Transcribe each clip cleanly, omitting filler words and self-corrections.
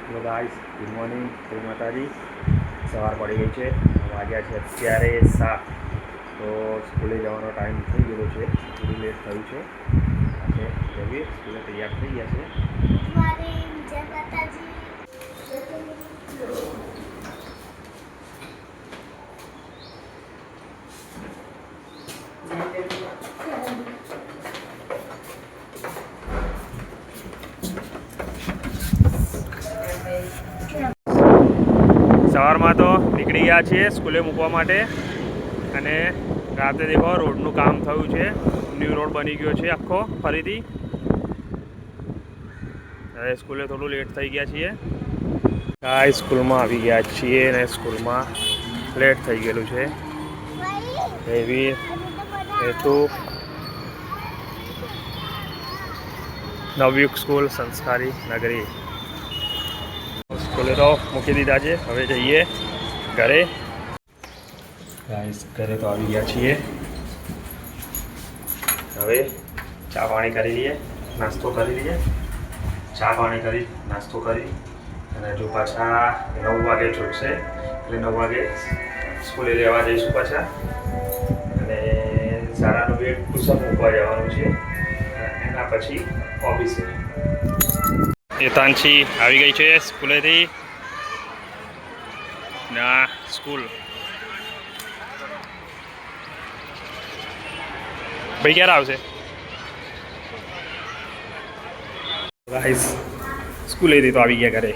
Hello guys, good morning, જય માતાજી. સવાર પડી ગઈ છે, વાગ્યા છે અત્યારે 7. તો સ્કૂલે જવાનો ટાઈમ થઈ ગયો છે, થોડું લેટ થયું છે. આપણે જઈએ, સ્કૂલે તૈયાર થઈ ગયા છે. ગુડ મોર્નિંગ, જય માતાજી. સવારમાં તો નીકળી ગયા છીએ સ્કૂલે મૂકવા માટે. અને રાતે દેખો રોડનું કામ થયું છે, ન્યૂ રોડ બની ગયો છે આખો ફરીથી. હવે સ્કૂલે થોડું લેટ થઈ ગયા છીએ. આ સ્કૂલમાં આવી ગયા છીએ અને સ્કૂલમાં લેટ થઈ ગયેલું છે. એવી હેતુ નવયુગ સ્કૂલ સંસ્કારી નગરી. સ્કૂલે તો મૂકી દીધા છે, હવે જઈએ ઘરે. ઘરે તો આવી ગયા છીએ. હવે ચા પાણી કરી લઈએ, નાસ્તો કરી લઈએ. ચા પાણી કરી નાસ્તો કરી અને જો પાછા 9 વાગે છૂટશે એટલે 9 વાગે સ્કૂલે લેવા જઈશું પાછા. અને 9:30 ટ્યુશન મૂકવા જવાનું છે. એના પછી ઓફિસે. હેતાંશી આવી ગઈ છે સ્કૂલેથી. ના સ્કૂલ ભાઈ ક્યારે આવશે? ગાઈસ, સ્કૂલેથી તો આવી ગયા ઘરે.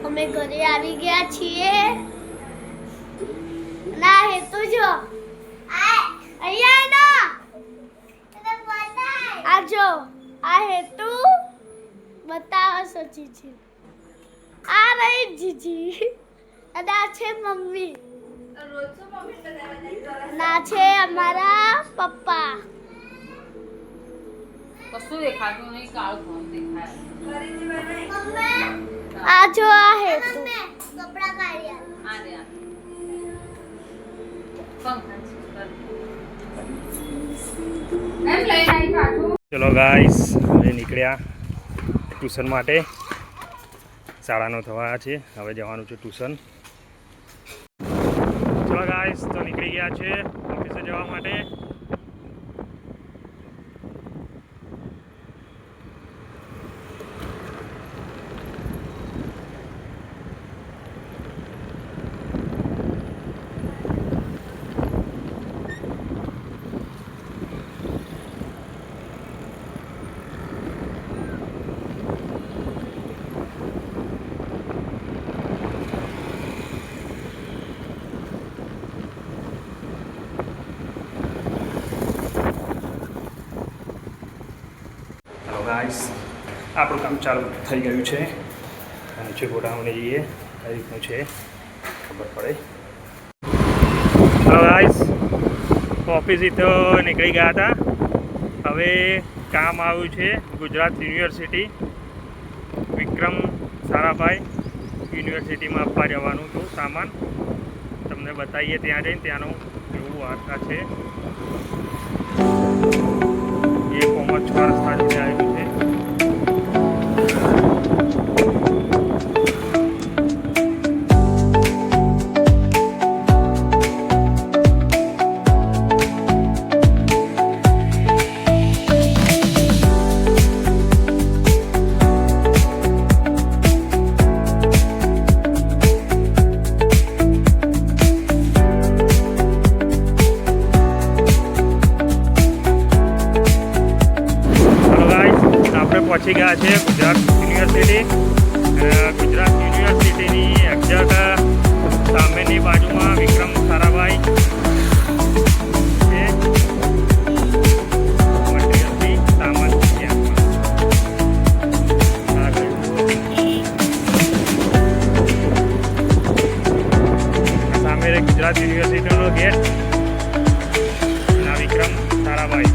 અમે ઘરે આવી ગયા છીએ. ના હે તો જો અહીંયા આ જો આ હેતુ બતાવો સચી છે. આ રહી જીજી અને આ છે મમ્મી. ના છે અમારા પપ્પા. કશું દેખાતું નહીં, કાળું ફોન દેખાય. આ જો આ હેતુ કપડા કાઢ્યા. આ રે આ પંખા એમ લઈને આવી પાછું. ચલો ગાઈસ, હવે નીકળ્યા ટ્યુશન માટે. 9:30 થવા છે, હવે જવાનું છે ટ્યુશન. ચલો ગાઈસ, તો નીકળી ગયા છે ઓફિસે જવા માટે. ગાઈસ, આપણું કામ ચાલુ થઈ ગયું છે. અને છે ગોડાઉને જઈએ, કઈ રીતનું છે ખબર પડે. હલો ગાઈસ, ઓફિસથી તો નીકળી ગયા હતા. હવે કામ આવ્યું છે ગુજરાત યુનિવર્સિટી, વિક્રમ સારાભાઈ યુનિવર્સિટીમાં આપવા જવાનું હતું સામાન. તમને બતાવીએ ત્યાં જઈને ત્યાંનું કેવું વાર્તા છે. એ કોમત 6 રસ્તા જોડે આવ્યું છે. પહોંચી ગયા છે ગુજરાત યુનિવર્સિટી. ગુજરાત યુનિવર્સિટીની એક્ઝેક્ટ સામેની બાજુમાં વિક્રમ સારાભાઈ છે. મટીરિયલથી સામાન સામે ગુજરાત યુનિવર્સિટીનો ગેટ. વિક્રમ સારાભાઈ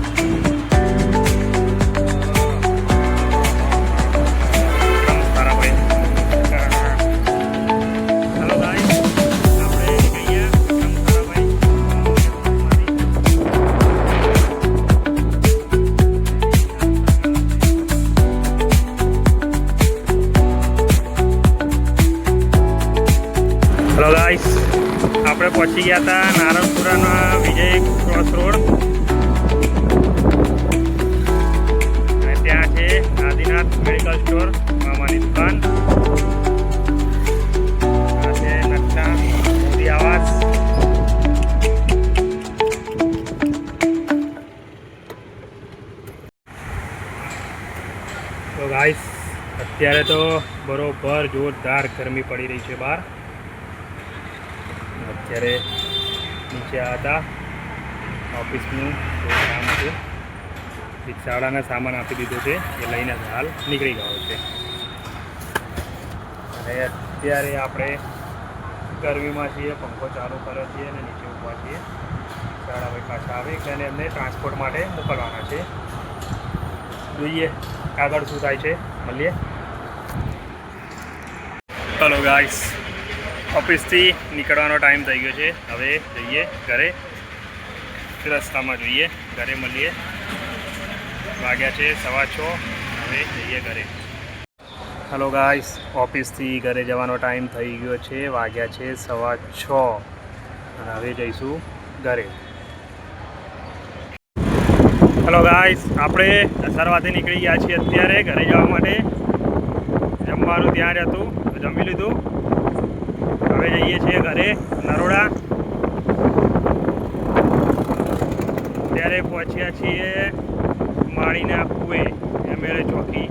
પહોંચી ગયા હતા નારણપુરાના વિજય ક્રોસ રોડ અને ત્યાં છે આદિનાથ મેડિકલ સ્ટોર મામાની દુકાન. આ છે નકશા મોદી આવાસ. તો ગાઈસ અત્યારે તો બરોબર જોરદાર ગરમી પડી રહી છે બહાર. અત્યારે નીચે હતા ઓફિસનું થોડું કામ હતું. રિક્ષાવાળાને સામાન આપી દીધો છે એ લઈને હાલ નીકળી ગયો છે. અને અત્યારે આપણે ગરમીમાં છીએ, પંખો ચાલુ કર્યો છીએ અને નીચે ઊભા છીએ. રિક્ષાવાળા પાછા આવે એટલે એમને ટ્રાન્સપોર્ટ માટે મોકલવાના છે. જોઈએ આગળ શું થાય છે, મળીએ. ચલો ગાઈસ, ઓફિસથી નીકળવાનો ટાઈમ થઈ ગયો છે. હવે જઈએ ઘરે. રસ્તામાં જોઈએ, ઘરે મળીએ. વાગ્યા છે 6:15. હવે જઈએ ઘરે. હલો ગાઈસ, ઓફિસથી ઘરે જવાનો ટાઈમ થઈ ગયો છે. વાગ્યા છે 6:15 અને હવે જઈશું ઘરે. હલો ગાઈસ, આપણે દસરવાથી નીકળી ગયા છીએ અત્યારે ઘરે જવા માટે. જમવાનું ત્યાં જ હતું તો જમી લીધું. હવે જઈએ છીએ ઘરે નરોડા. ત્યારે પહોંચ્યા છીએ માળીના કુએ એમએલએ ચોકી.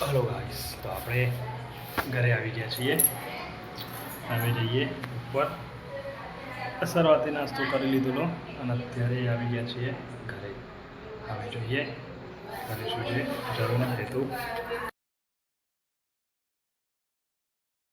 હલો ગાઈસ, તો આપણે ઘરે આવી ગયા છીએ. હવે જઈએ ઉપર. સવારથી નાસ્તો કરી લીધેલો અને અત્યારે આવી ગયા છીએ ઘરે. હવે જોઈએ ઘરે શું છે જરૂર નથી તું.